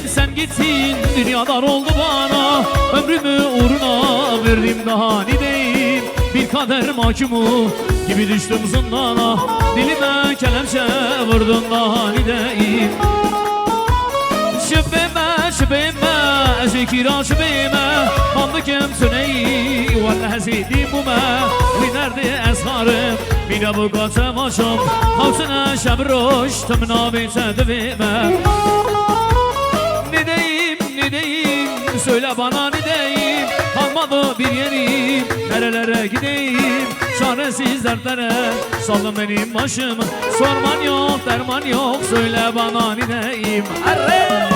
sen gittin, dünyalar oldu bana. Ömrümü uğruna verdim, daha ne diyeyim. Bir kader mahkumu gibi düştüm zindana. Dilime kelepçe vurdun, daha ne diyeyim. Şüpheme, şüpheme, zikira şüpheme. Mandıkım süneyi, vallahi zeydim bume. Nerede esharım, bir de bu kaçım aşım. Havsına şebiroş, tımına beyse devime. Ne diyeyim, söyle bana ne diyeyim. Kalmadı bir yerim, nerelere gideyim. Çaresiz dertlere saldım benim başımı. Sorman yok, derman yok, söyle bana ne diyeyim. Arre!